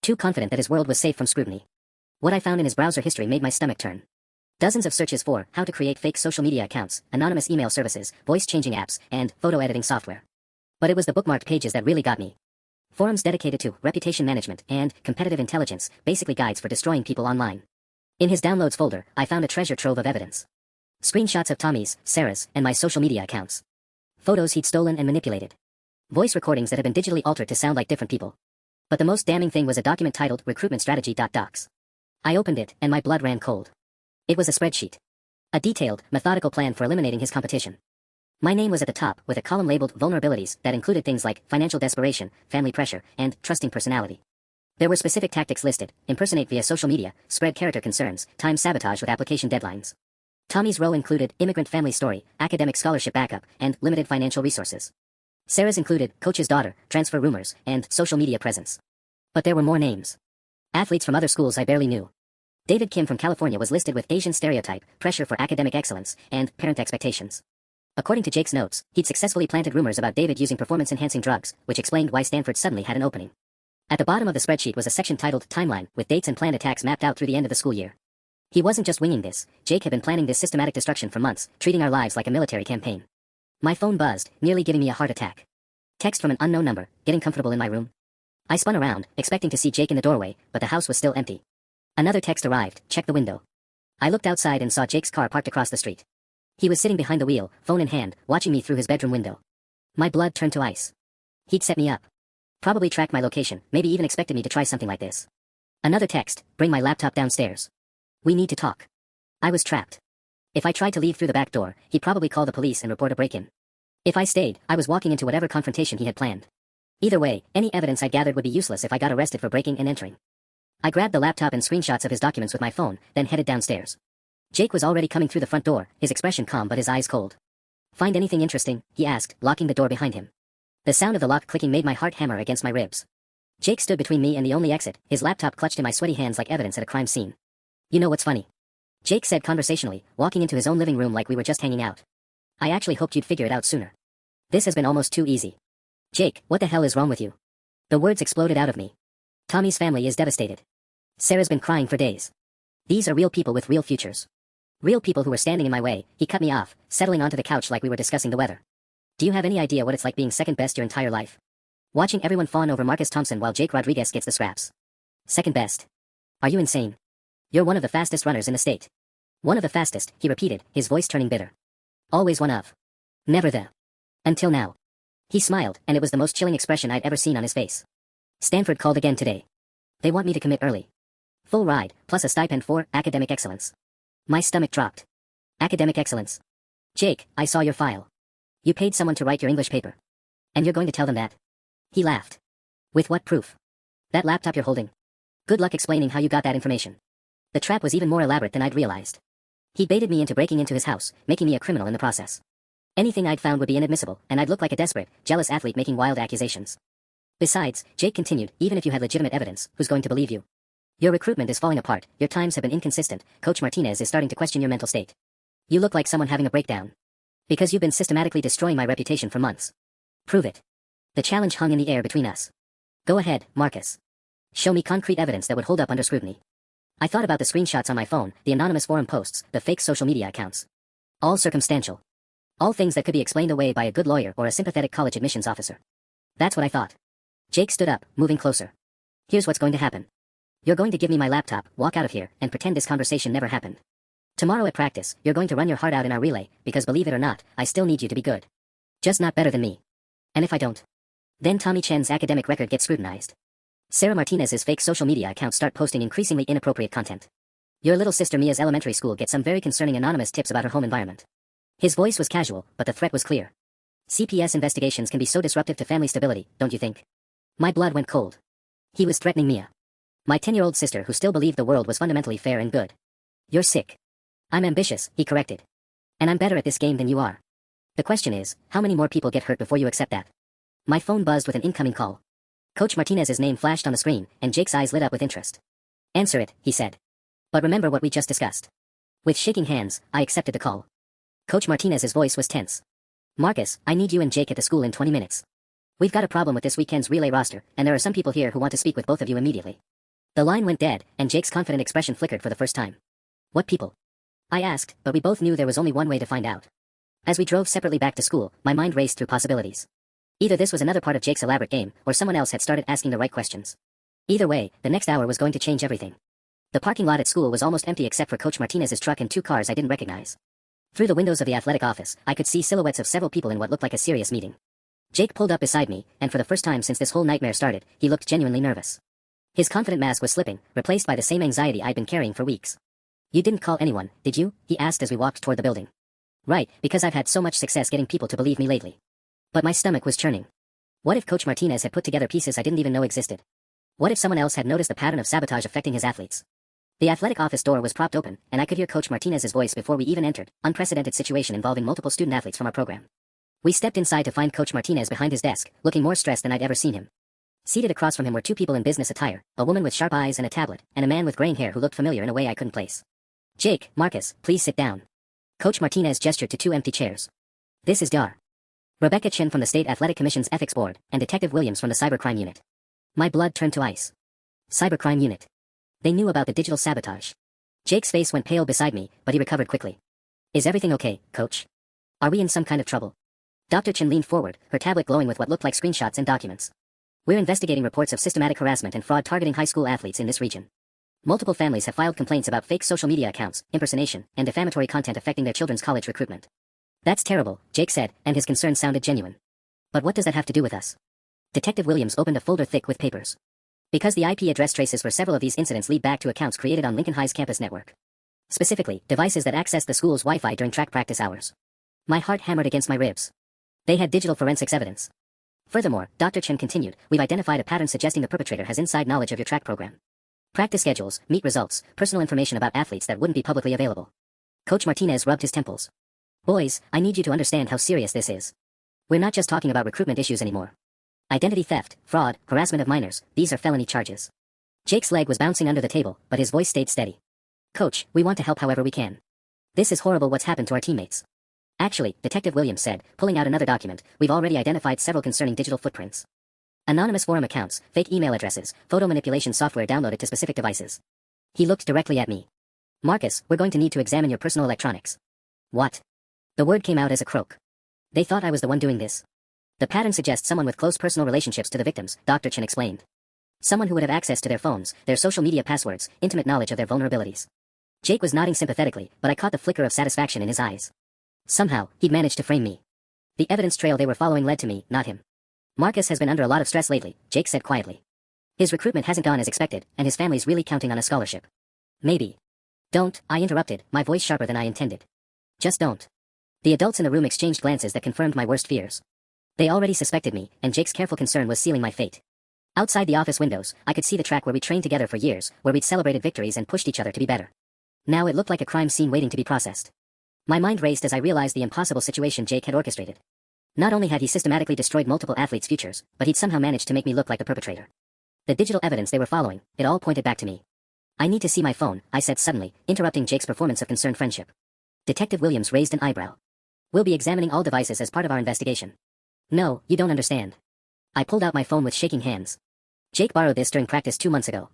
Too confident that his world was safe from scrutiny. What I found in his browser history made my stomach turn. Dozens of searches for how to create fake social media accounts, anonymous email services, voice-changing apps, and photo editing software. But it was the bookmarked pages that really got me. Forums dedicated to reputation management and competitive intelligence, basically guides for destroying people online. In his downloads folder, I found a treasure trove of evidence. Screenshots of Tommy's, Sarah's, and my social media accounts. Photos he'd stolen and manipulated. Voice recordings that had been digitally altered to sound like different people. But the most damning thing was a document titled Recruitment Strategy.docs. I opened it, and my blood ran cold. It was a spreadsheet. A detailed, methodical plan for eliminating his competition. My name was at the top, with a column labeled Vulnerabilities that included things like financial desperation, family pressure, and trusting personality. There were specific tactics listed: impersonate via social media, spread character concerns, time sabotage with application deadlines. Tommy's row included immigrant family story, academic scholarship backup, and limited financial resources. Sarah's included coach's daughter, transfer rumors, and social media presence. But there were more names. Athletes from other schools I barely knew. David Kim from California was listed with Asian stereotype, pressure for academic excellence, and parent expectations. According to Jake's notes, he'd successfully planted rumors about David using performance-enhancing drugs, which explained why Stanford suddenly had an opening. At the bottom of the spreadsheet was a section titled Timeline, with dates and planned attacks mapped out through the end of the school year. He wasn't just winging this. Jake had been planning this systematic destruction for months, treating our lives like a military campaign. My phone buzzed, nearly giving me a heart attack. Text from an unknown number, getting comfortable in my room. I spun around, expecting to see Jake in the doorway, but the house was still empty. Another text arrived, check the window. I looked outside and saw Jake's car parked across the street. He was sitting behind the wheel, phone in hand, watching me through his bedroom window. My blood turned to ice. He'd set me up. Probably tracked my location, maybe even expected me to try something like this. Another text, bring my laptop downstairs. We need to talk. I was trapped. If I tried to leave through the back door, he'd probably call the police and report a break-in. If I stayed, I was walking into whatever confrontation he had planned. Either way, any evidence I gathered would be useless if I got arrested for breaking and entering. I grabbed the laptop and screenshots of his documents with my phone, then headed downstairs. Jake was already coming through the front door, his expression calm but his eyes cold. "Find anything interesting?" he asked, locking the door behind him. The sound of the lock clicking made my heart hammer against my ribs. Jake stood between me and the only exit, his laptop clutched in my sweaty hands like evidence at a crime scene. "You know what's funny?" Jake said conversationally, walking into his own living room like we were just hanging out. "I actually hoped you'd figure it out sooner. This has been almost too easy." "Jake, what the hell is wrong with you?" The words exploded out of me. "Tommy's family is devastated. Sarah's been crying for days. These are real people with real futures. Real people who were standing in my way." He cut me off, settling onto the couch like we were discussing the weather. "Do you have any idea what it's like being second best your entire life? Watching everyone fawn over Marcus Thompson while Jake Rodriguez gets the scraps. Second best? Are you insane? You're one of the fastest runners in the state." "One of the fastest," he repeated, his voice turning bitter. "Always one of. Never the. Until now." He smiled, and it was the most chilling expression I'd ever seen on his face. "Stanford called again today. They want me to commit early. Full ride, plus a stipend for academic excellence." My stomach dropped. Academic excellence? "Jake, I saw your file. You paid someone to write your English paper. And you're going to tell them that?" He laughed. "With what proof? That laptop you're holding. Good luck explaining how you got that information." The trap was even more elaborate than I'd realized. He baited me into breaking into his house, making me a criminal in the process. Anything I'd found would be inadmissible, and I'd look like a desperate, jealous athlete making wild accusations. "Besides," Jake continued, "even if you had legitimate evidence, who's going to believe you? Your recruitment is falling apart, your times have been inconsistent, Coach Martinez is starting to question your mental state. You look like someone having a breakdown. Because you've been systematically destroying my reputation for months. Prove it." The challenge hung in the air between us. "Go ahead, Marcus. Show me concrete evidence that would hold up under scrutiny." I thought about the screenshots on my phone, the anonymous forum posts, the fake social media accounts. All circumstantial. All things that could be explained away by a good lawyer or a sympathetic college admissions officer. That's what I thought. Jake stood up, moving closer. "Here's what's going to happen. You're going to give me my laptop, walk out of here, and pretend this conversation never happened. Tomorrow at practice, you're going to run your heart out in our relay, because believe it or not, I still need you to be good. Just not better than me. And if I don't, then Tommy Chen's academic record gets scrutinized. Sarah Martinez's fake social media accounts start posting increasingly inappropriate content. Your little sister Mia's elementary school gets some very concerning anonymous tips about her home environment." His voice was casual, but the threat was clear. CPS investigations can be so disruptive to family stability, don't you think? My blood went cold. He was threatening Mia. My 10-year-old sister who still believed the world was fundamentally fair and good. "You're sick." "I'm ambitious," he corrected. "And I'm better at this game than you are. The question is, how many more people get hurt before you accept that?" My phone buzzed with an incoming call. Coach Martinez's name flashed on the screen, and Jake's eyes lit up with interest. "Answer it," he said. "But remember what we just discussed." With shaking hands, I accepted the call. Coach Martinez's voice was tense. "Marcus, I need you and Jake at the school in 20 minutes. We've got a problem with this weekend's relay roster, and there are some people here who want to speak with both of you immediately." The line went dead, and Jake's confident expression flickered for the first time. "What people?" I asked, but we both knew there was only one way to find out. As we drove separately back to school, my mind raced through possibilities. Either this was another part of Jake's elaborate game, or someone else had started asking the right questions. Either way, the next hour was going to change everything. The parking lot at school was almost empty except for Coach Martinez's truck and two cars I didn't recognize. Through the windows of the athletic office, I could see silhouettes of several people in what looked like a serious meeting. Jake pulled up beside me, and for the first time since this whole nightmare started, he looked genuinely nervous. His confident mask was slipping, replaced by the same anxiety I'd been carrying for weeks. "You didn't call anyone, did you?" he asked as we walked toward the building. "Right, because I've had so much success getting people to believe me lately." But my stomach was churning. What if Coach Martinez had put together pieces I didn't even know existed? What if someone else had noticed the pattern of sabotage affecting his athletes? The athletic office door was propped open, and I could hear Coach Martinez's voice before we even entered, unprecedented situation involving multiple student-athletes from our program. We stepped inside to find Coach Martinez behind his desk, looking more stressed than I'd ever seen him. Seated across from him were two people in business attire, a woman with sharp eyes and a tablet, and a man with graying hair who looked familiar in a way I couldn't place. "Jake, Marcus, please sit down." Coach Martinez gestured to two empty chairs. "This is Dar. Rebecca Chin from the State Athletic Commission's Ethics Board, and Detective Williams from the Cybercrime Unit." My blood turned to ice. Cybercrime Unit. They knew about the digital sabotage. Jake's face went pale beside me, but he recovered quickly. "Is everything okay, Coach? Are we in some kind of trouble?" Dr. Chin leaned forward, her tablet glowing with what looked like screenshots and documents. "We're investigating reports of systematic harassment and fraud targeting high school athletes in this region. Multiple families have filed complaints about fake social media accounts, impersonation, and defamatory content affecting their children's college recruitment." "That's terrible," Jake said, and his concern sounded genuine. "But what does that have to do with us?" Detective Williams opened a folder thick with papers. "Because the IP address traces for several of these incidents lead back to accounts created on Lincoln High's campus network. Specifically, devices that accessed the school's Wi-Fi during track practice hours." My heart hammered against my ribs. They had digital forensics evidence. Furthermore, Dr. Chen continued, "We've identified a pattern suggesting the perpetrator has inside knowledge of your track program. Practice schedules, meet results, personal information about athletes that wouldn't be publicly available. Coach Martinez rubbed his temples. Boys, I need you to understand how serious this is. We're not just talking about recruitment issues anymore. Identity theft, fraud, harassment of minors, these are felony charges. Jake's leg was bouncing under the table, but his voice stayed steady. Coach, we want to help however we can. This is horrible what's happened to our teammates. Actually, Detective Williams said, pulling out another document, we've already identified several concerning digital footprints. Anonymous forum accounts, fake email addresses, photo manipulation software downloaded to specific devices. He looked directly at me. Marcus, we're going to need to examine your personal electronics. What? The word came out as a croak. They thought I was the one doing this. The pattern suggests someone with close personal relationships to the victims, Dr. Chen explained. Someone who would have access to their phones, their social media passwords, intimate knowledge of their vulnerabilities. Jake was nodding sympathetically, but I caught the flicker of satisfaction in his eyes. Somehow, he'd managed to frame me. The evidence trail they were following led to me, not him. Marcus has been under a lot of stress lately, Jake said quietly. His recruitment hasn't gone as expected, and his family's really counting on a scholarship. Maybe. Don't, I interrupted, my voice sharper than I intended. Just don't. The adults in the room exchanged glances that confirmed my worst fears. They already suspected me, and Jake's careful concern was sealing my fate. Outside the office windows, I could see the track where we trained together for years, where we'd celebrated victories and pushed each other to be better. Now it looked like a crime scene waiting to be processed. My mind raced as I realized the impossible situation Jake had orchestrated. Not only had he systematically destroyed multiple athletes' futures, but he'd somehow managed to make me look like the perpetrator. The digital evidence they were following, it all pointed back to me. I need to see my phone, I said suddenly, interrupting Jake's performance of concerned friendship. Detective Williams raised an eyebrow. We'll be examining all devices as part of our investigation. No, you don't understand. I pulled out my phone with shaking hands. Jake borrowed this during practice 2 months ago.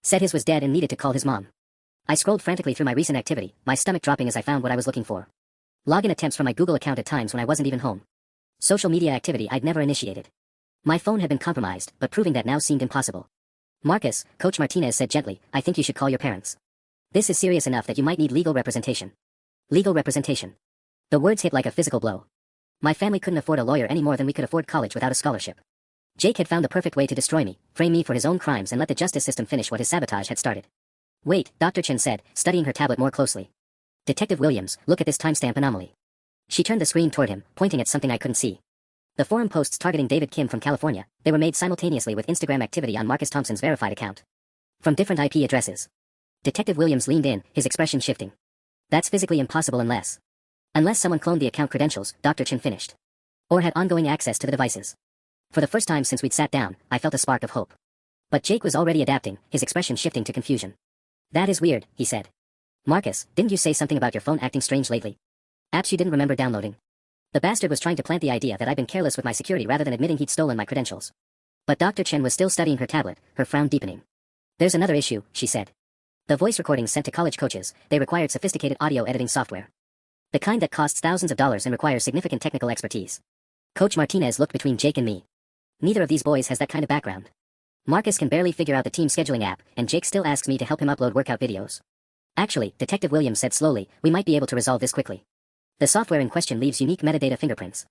Said his was dead and needed to call his mom. I scrolled frantically through my recent activity, my stomach dropping as I found what I was looking for. Login attempts from my Google account at times when I wasn't even home. Social media activity I'd never initiated. My phone had been compromised, but proving that now seemed impossible. Marcus, Coach Martinez said gently, I think you should call your parents. This is serious enough that you might need legal representation. Legal representation. The words hit like a physical blow. My family couldn't afford a lawyer any more than we could afford college without a scholarship. Jake had found the perfect way to destroy me, frame me for his own crimes and let the justice system finish what his sabotage had started. Wait, Dr. Chen said, studying her tablet more closely. Detective Williams, look at this timestamp anomaly. She turned the screen toward him, pointing at something I couldn't see. The forum posts targeting David Kim from California, they were made simultaneously with Instagram activity on Marcus Thompson's verified account. From different IP addresses. Detective Williams leaned in, his expression shifting. That's physically impossible unless someone cloned the account credentials, Dr. Chen finished. Or had ongoing access to the devices. For the first time since we'd sat down, I felt a spark of hope. But Jake was already adapting, his expression shifting to confusion. That is weird, he said. Marcus, didn't you say something about your phone acting strange lately? Apps you didn't remember downloading. The bastard was trying to plant the idea that I'd been careless with my security rather than admitting he'd stolen my credentials. But Dr. Chen was still studying her tablet, her frown deepening. There's another issue, she said. The voice recordings sent to college coaches, they required sophisticated audio editing software. The kind that costs thousands of dollars and requires significant technical expertise. Coach Martinez looked between Jake and me. Neither of these boys has that kind of background. Marcus can barely figure out the team scheduling app, and Jake still asks me to help him upload workout videos. Actually, Detective Williams said slowly, we might be able to resolve this quickly. The software in question leaves unique metadata fingerprints.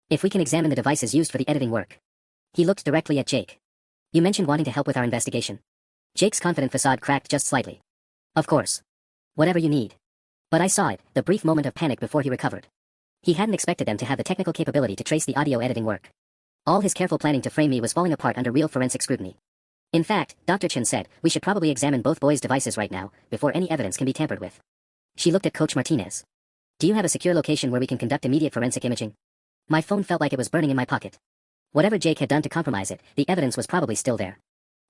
If we can examine the devices used for the editing work. He looked directly at Jake. You mentioned wanting to help with our investigation. Jake's confident facade cracked just slightly. Of course. Whatever you need. But I saw it, the brief moment of panic before he recovered. He hadn't expected them to have the technical capability to trace the audio editing work. All his careful planning to frame me was falling apart under real forensic scrutiny. In fact, Dr. Chen said, we should probably examine both boys' devices right now, before any evidence can be tampered with. She looked at Coach Martinez. Do you have a secure location where we can conduct immediate forensic imaging? My phone felt like it was burning in my pocket. Whatever Jake had done to compromise it, the evidence was probably still there.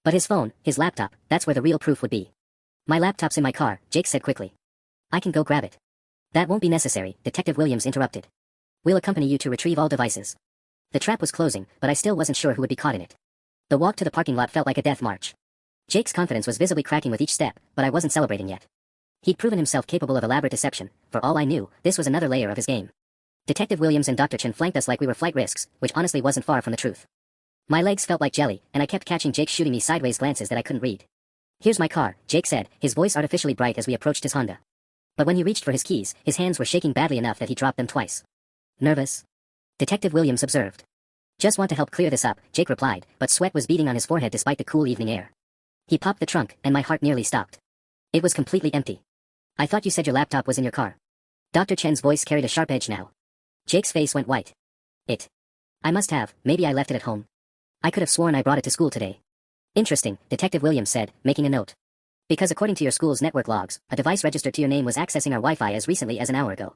But his phone, his laptop, that's where the real proof would be. My laptop's in my car, Jake said quickly. I can go grab it. That won't be necessary, Detective Williams interrupted. We'll accompany you to retrieve all devices. The trap was closing, but I still wasn't sure who would be caught in it. The walk to the parking lot felt like a death march. Jake's confidence was visibly cracking with each step, but I wasn't celebrating yet. He'd proven himself capable of elaborate deception. For all I knew, this was another layer of his game. Detective Williams and Dr. Chen flanked us like we were flight risks, which honestly wasn't far from the truth. My legs felt like jelly, and I kept catching Jake shooting me sideways glances that I couldn't read. Here's my car, Jake said, his voice artificially bright as we approached his Honda. But when he reached for his keys, his hands were shaking badly enough that he dropped them twice. Nervous? Detective Williams observed. Just want to help clear this up, Jake replied, but sweat was beading on his forehead despite the cool evening air. He popped the trunk, and my heart nearly stopped. It was completely empty. I thought you said your laptop was in your car. Dr. Chen's voice carried a sharp edge now. Jake's face went white. I must have, maybe I left it at home. I could have sworn I brought it to school today. Interesting, Detective Williams said, making a note. Because according to your school's network logs, a device registered to your name was accessing our Wi-Fi as recently as an hour ago.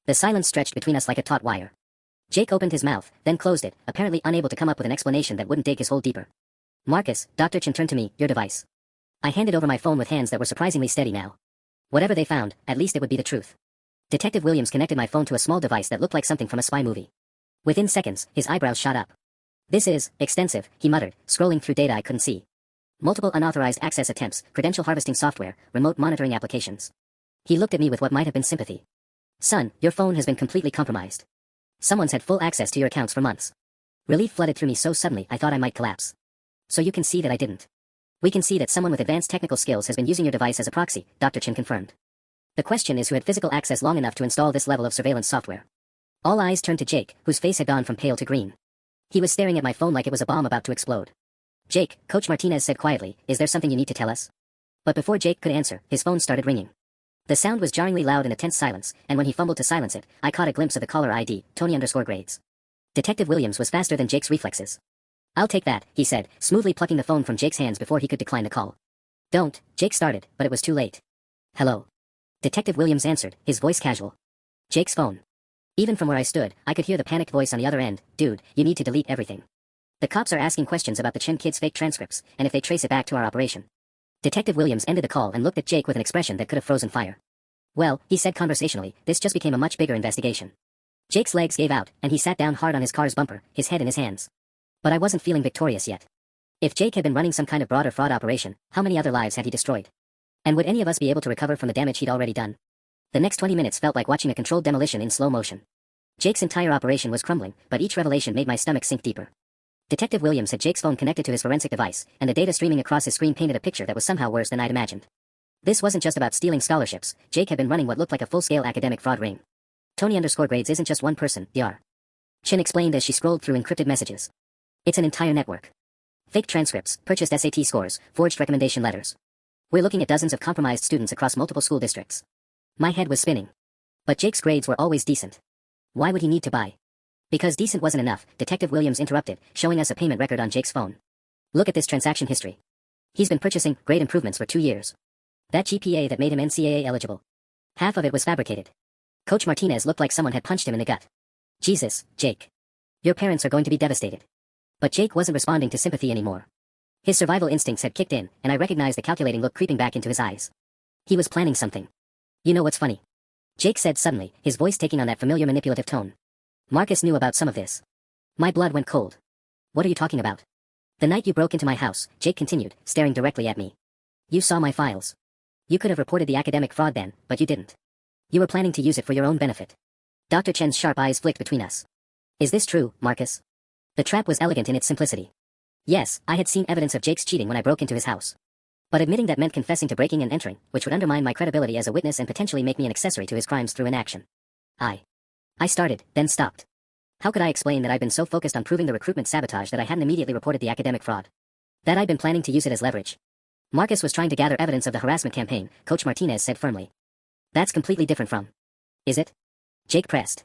The silence stretched between us like a taut wire. Jake opened his mouth, then closed it, apparently unable to come up with an explanation that wouldn't dig his hole deeper. Marcus, Dr. Chen turned to me, your device. I handed over my phone with hands that were surprisingly steady now. Whatever they found, at least it would be the truth. Detective Williams connected my phone to a small device that looked like something from a spy movie. Within seconds, his eyebrows shot up. This is extensive, he muttered, scrolling through data I couldn't see. Multiple unauthorized access attempts, credential harvesting software, remote monitoring applications. He looked at me with what might have been sympathy. Son, your phone has been completely compromised. Someone's had full access to your accounts for months. Relief flooded through me so suddenly I thought I might collapse. So you can see that I didn't. We can see that someone with advanced technical skills has been using your device as a proxy, Dr. Chen confirmed. The question is who had physical access long enough to install this level of surveillance software. All eyes turned to Jake, whose face had gone from pale to green. He was staring at my phone like it was a bomb about to explode. Jake, Coach Martinez said quietly, is there something you need to tell us? But before Jake could answer, his phone started ringing. The sound was jarringly loud in a tense silence, and when he fumbled to silence it, I caught a glimpse of the caller ID, Tony_grades. Detective Williams was faster than Jake's reflexes. I'll take that, he said, smoothly plucking the phone from Jake's hands before he could decline the call. Don't, Jake started, but it was too late. Hello. Detective Williams answered, his voice casual. Jake's phone. Even from where I stood, I could hear the panicked voice on the other end, dude, you need to delete everything. The cops are asking questions about the Chen kids' fake transcripts, and if they trace it back to our operation. Detective Williams ended the call and looked at Jake with an expression that could have frozen fire. Well, he said conversationally, this just became a much bigger investigation. Jake's legs gave out, and he sat down hard on his car's bumper, his head in his hands. But I wasn't feeling victorious yet. If Jake had been running some kind of broader fraud operation, how many other lives had he destroyed? And would any of us be able to recover from the damage he'd already done? The next 20 minutes felt like watching a controlled demolition in slow motion. Jake's entire operation was crumbling, but each revelation made my stomach sink deeper. Detective Williams had Jake's phone connected to his forensic device, and the data streaming across his screen painted a picture that was somehow worse than I'd imagined. This wasn't just about stealing scholarships, Jake had been running what looked like a full-scale academic fraud ring. Tony_grades isn't just one person, Dr. Chen explained as she scrolled through encrypted messages. It's an entire network. Fake transcripts, purchased SAT scores, forged recommendation letters. We're looking at dozens of compromised students across multiple school districts. My head was spinning. But Jake's grades were always decent. Why would he need to buy? Because decent wasn't enough, Detective Williams interrupted, showing us a payment record on Jake's phone. Look at this transaction history. He's been purchasing grade improvements for 2 years. That GPA that made him NCAA eligible. Half of it was fabricated. Coach Martinez looked like someone had punched him in the gut. Jesus, Jake. Your parents are going to be devastated. But Jake wasn't responding to sympathy anymore. His survival instincts had kicked in, and I recognized the calculating look creeping back into his eyes. He was planning something. You know what's funny? Jake said suddenly, his voice taking on that familiar manipulative tone. Marcus knew about some of this. My blood went cold. What are you talking about? The night you broke into my house, Jake continued, staring directly at me. You saw my files. You could have reported the academic fraud then, but you didn't. You were planning to use it for your own benefit. Dr. Chen's sharp eyes flicked between us. Is this true, Marcus? The trap was elegant in its simplicity. Yes, I had seen evidence of Jake's cheating when I broke into his house. But admitting that meant confessing to breaking and entering, which would undermine my credibility as a witness and potentially make me an accessory to his crimes through inaction. I started, then stopped. How could I explain that I'd been so focused on proving the recruitment sabotage that I hadn't immediately reported the academic fraud? That I'd been planning to use it as leverage. Marcus was trying to gather evidence of the harassment campaign, Coach Martinez said firmly. That's completely different from. Is it? Jake pressed.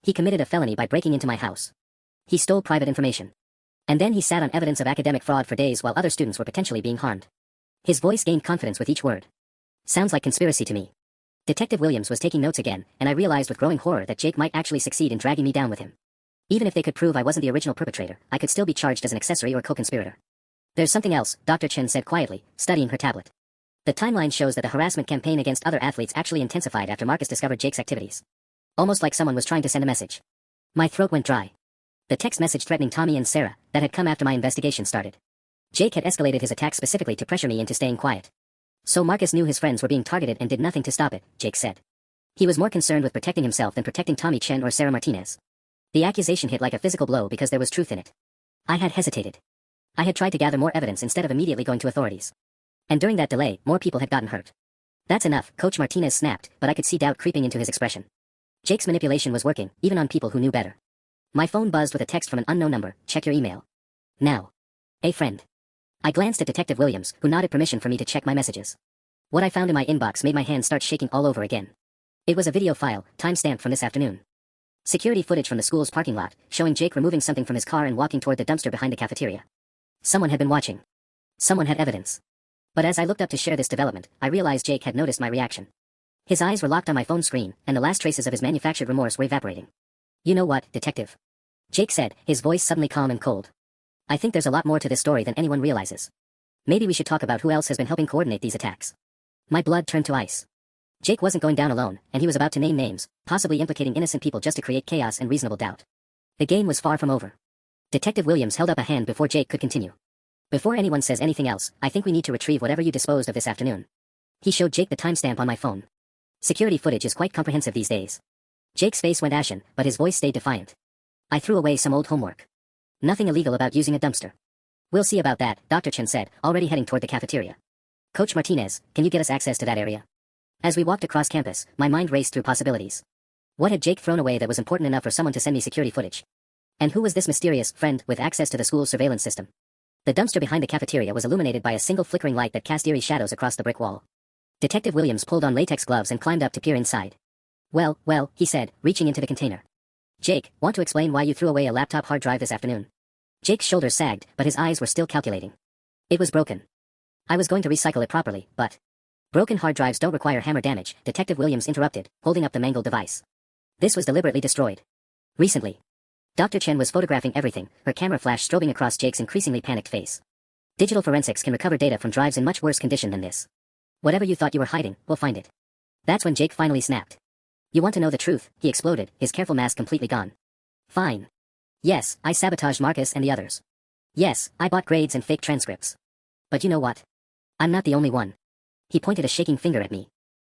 He committed a felony by breaking into my house. He stole private information. And then he sat on evidence of academic fraud for days while other students were potentially being harmed. His voice gained confidence with each word. Sounds like conspiracy to me. Detective Williams was taking notes again, and I realized with growing horror that Jake might actually succeed in dragging me down with him. Even if they could prove I wasn't the original perpetrator, I could still be charged as an accessory or co-conspirator. There's something else, Dr. Chen said quietly, studying her tablet. The timeline shows that the harassment campaign against other athletes actually intensified after Marcus discovered Jake's activities. Almost like someone was trying to send a message. My throat went dry. The text message threatening Tommy and Sarah, that had come after my investigation started. Jake had escalated his attack specifically to pressure me into staying quiet. So Marcus knew his friends were being targeted and did nothing to stop it, Jake said. He was more concerned with protecting himself than protecting Tommy Chen or Sarah Martinez. The accusation hit like a physical blow because there was truth in it. I had hesitated. I had tried to gather more evidence instead of immediately going to authorities. And during that delay, more people had gotten hurt. That's enough, Coach Martinez snapped, but I could see doubt creeping into his expression. Jake's manipulation was working, even on people who knew better. My phone buzzed with a text from an unknown number, check your email. Now. A friend. I glanced at Detective Williams, who nodded permission for me to check my messages. What I found in my inbox made my hands start shaking all over again. It was a video file, time-stamped from this afternoon. Security footage from the school's parking lot, showing Jake removing something from his car and walking toward the dumpster behind the cafeteria. Someone had been watching. Someone had evidence. But as I looked up to share this development, I realized Jake had noticed my reaction. His eyes were locked on my phone screen, and the last traces of his manufactured remorse were evaporating. "You know what, detective?" Jake said, his voice suddenly calm and cold. "I think there's a lot more to this story than anyone realizes. Maybe we should talk about who else has been helping coordinate these attacks." My blood turned to ice. Jake wasn't going down alone, and he was about to name names, possibly implicating innocent people just to create chaos and reasonable doubt. The game was far from over. Detective Williams held up a hand before Jake could continue. "Before anyone says anything else, I think we need to retrieve whatever you disposed of this afternoon." He showed Jake the timestamp on my phone. Security footage is quite comprehensive these days. Jake's face went ashen, but his voice stayed defiant. "I threw away some old homework. Nothing illegal about using a dumpster." "We'll see about that," Dr. Chen said, already heading toward the cafeteria. "Coach Martinez, can you get us access to that area?" As we walked across campus, my mind raced through possibilities. What had Jake thrown away that was important enough for someone to send me security footage? And who was this mysterious friend with access to the school's surveillance system? The dumpster behind the cafeteria was illuminated by a single flickering light that cast eerie shadows across the brick wall. Detective Williams pulled on latex gloves and climbed up to peer inside. Well, he said, reaching into the container. "Jake, want to explain why you threw away a laptop hard drive this afternoon?" Jake's shoulders sagged, but his eyes were still calculating. "It was broken. I was going to recycle it properly, but..." "Broken hard drives don't require hammer damage," Detective Williams interrupted, holding up the mangled device. "This was deliberately destroyed. Recently." Dr. Chen was photographing everything, her camera flash strobing across Jake's increasingly panicked face. "Digital forensics can recover data from drives in much worse condition than this. Whatever you thought you were hiding, we'll find it." That's when Jake finally snapped. "You want to know the truth?" he exploded, his careful mask completely gone. "Fine. Yes, I sabotaged Marcus and the others. Yes, I bought grades and fake transcripts. But you know what? I'm not the only one." He pointed a shaking finger at me.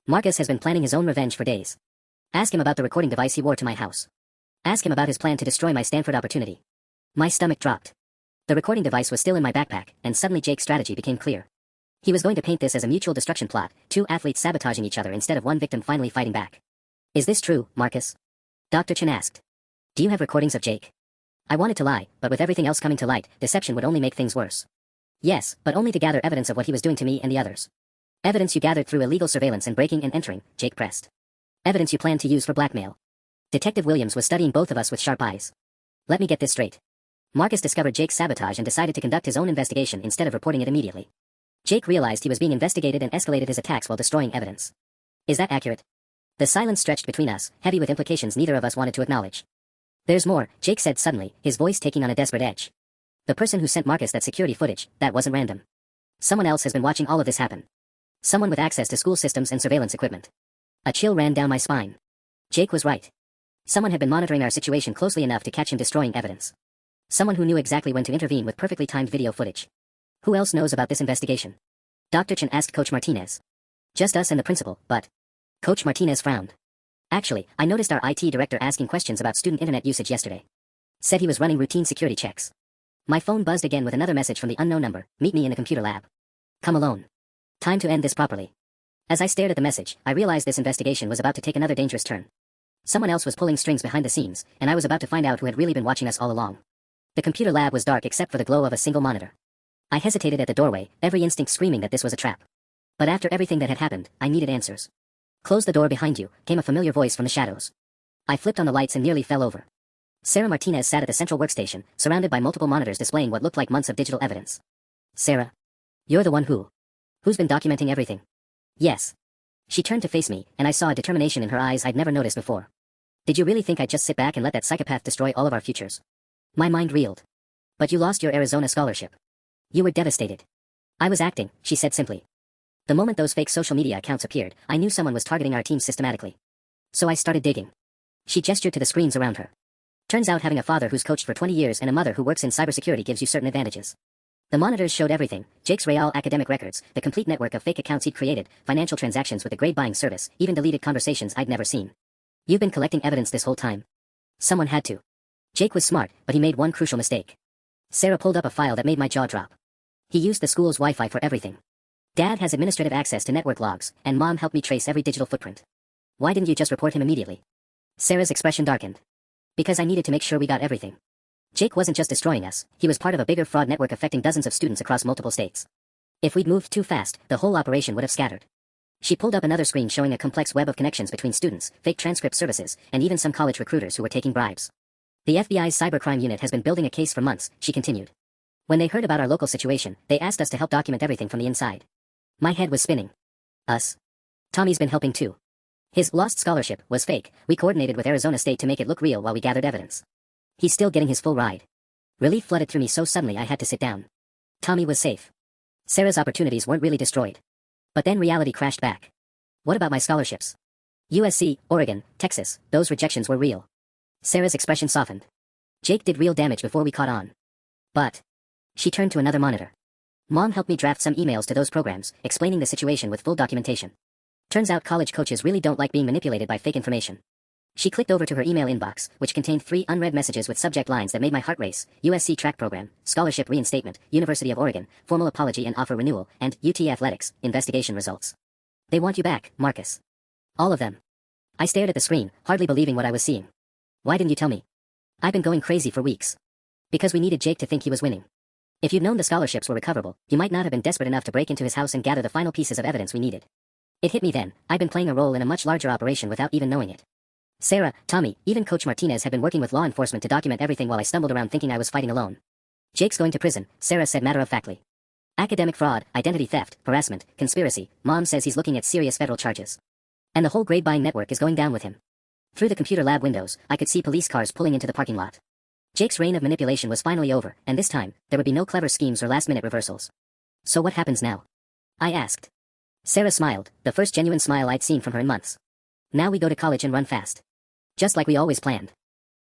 "Marcus has been planning his own revenge for days. Ask him about the recording device he wore to my house. Ask him about his plan to destroy my Stanford opportunity." My stomach dropped. The recording device was still in my backpack, and suddenly Jake's strategy became clear. He was going to paint this as a mutual destruction plot, two athletes sabotaging each other instead of one victim finally fighting back. "Is this true, Marcus?" Dr. Chen asked. "Do you have recordings of Jake?" I wanted to lie, but with everything else coming to light, deception would only make things worse. "Yes, but only to gather evidence of what he was doing to me and the others." "Evidence you gathered through illegal surveillance and breaking and entering," Jake pressed. "Evidence you planned to use for blackmail." Detective Williams was studying both of us with sharp eyes. "Let me get this straight. Marcus discovered Jake's sabotage and decided to conduct his own investigation instead of reporting it immediately. Jake realized he was being investigated and escalated his attacks while destroying evidence. Is that accurate?" The silence stretched between us, heavy with implications neither of us wanted to acknowledge. "There's more," Jake said suddenly, his voice taking on a desperate edge. "The person who sent Marcus that security footage, that wasn't random. Someone else has been watching all of this happen. Someone with access to school systems and surveillance equipment." A chill ran down my spine. Jake was right. Someone had been monitoring our situation closely enough to catch him destroying evidence. Someone who knew exactly when to intervene with perfectly timed video footage. "Who else knows about this investigation?" Dr. Chen asked Coach Martinez. "Just us and the principal, but..." Coach Martinez frowned. "Actually, I noticed our IT director asking questions about student internet usage yesterday. Said he was running routine security checks." My phone buzzed again with another message from the unknown number. "Meet me in the computer lab. Come alone. Time to end this properly." As I stared at the message, I realized this investigation was about to take another dangerous turn. Someone else was pulling strings behind the scenes, and I was about to find out who had really been watching us all along. The computer lab was dark except for the glow of a single monitor. I hesitated at the doorway, every instinct screaming that this was a trap. But after everything that had happened, I needed answers. "Close the door behind you," came a familiar voice from the shadows. I flipped on the lights and nearly fell over. Sarah Martinez sat at the central workstation, surrounded by multiple monitors displaying what looked like months of digital evidence. "Sarah? You're the one who's been documenting everything?" "Yes." She turned to face me, and I saw a determination in her eyes I'd never noticed before. "Did you really think I'd just sit back and let that psychopath destroy all of our futures?" My mind reeled. "But you lost your Arizona scholarship. You were devastated." "I was acting," she said simply. "The moment those fake social media accounts appeared, I knew someone was targeting our team systematically. So I started digging." She gestured to the screens around her. "Turns out having a father who's coached for 20 years and a mother who works in cybersecurity gives you certain advantages." The monitors showed everything: Jake's Real academic records, the complete network of fake accounts he'd created, financial transactions with a grade-buying service, even deleted conversations I'd never seen. "You've been collecting evidence this whole time." "Someone had to." Jake was smart, but he made one crucial mistake. Sarah pulled up a file that made my jaw drop. "He used the school's Wi-Fi for everything. Dad has administrative access to network logs, and Mom helped me trace every digital footprint. Why didn't you just report him immediately?" Sarah's expression darkened. "Because I needed to make sure we got everything. Jake wasn't just destroying us, he was part of a bigger fraud network affecting dozens of students across multiple states. If we'd moved too fast, the whole operation would have scattered." She pulled up another screen showing a complex web of connections between students, fake transcript services, and even some college recruiters who were taking bribes. "The FBI's cybercrime unit has been building a case for months," she continued. "When they heard about our local situation, they asked us to help document everything from the inside. My head was spinning. Us. Tommy's been helping too. His lost scholarship was fake. We coordinated with Arizona State to make it look real while we gathered evidence. He's still getting his full ride. Relief flooded through me so suddenly I had to sit down. Tommy was safe. Sarah's opportunities weren't really destroyed. But then reality crashed back. What about my scholarships? USC, Oregon, Texas, those rejections were real. Sarah's expression softened. Jake did real damage before we caught on. But she turned to another monitor. Mom helped me draft some emails to those programs, explaining the situation with full documentation. Turns out college coaches really don't like being manipulated by fake information. She clicked over to her email inbox, which contained 3 unread messages with subject lines that made my heart race: USC track program, scholarship reinstatement, University of Oregon, formal apology and offer renewal, and UT athletics, investigation results. They want you back, Marcus. All of them. I stared at the screen, hardly believing what I was seeing. Why didn't you tell me? I've been going crazy for weeks. Because we needed Jake to think he was winning. If you'd known the scholarships were recoverable, you might not have been desperate enough to break into his house and gather the final pieces of evidence we needed. It hit me then. I'd been playing a role in a much larger operation without even knowing it. Sarah, Tommy, even Coach Martinez had been working with law enforcement to document everything while I stumbled around thinking I was fighting alone. Jake's going to prison, Sarah said matter-of-factly. Academic fraud, identity theft, harassment, conspiracy. Mom says he's looking at serious federal charges. And the whole grade-buying network is going down with him. Through the computer lab windows, I could see police cars pulling into the parking lot. Jake's reign of manipulation was finally over, and this time, there would be no clever schemes or last-minute reversals. So what happens now? I asked. Sarah smiled, the first genuine smile I'd seen from her in months. Now we go to college and run fast. Just like we always planned.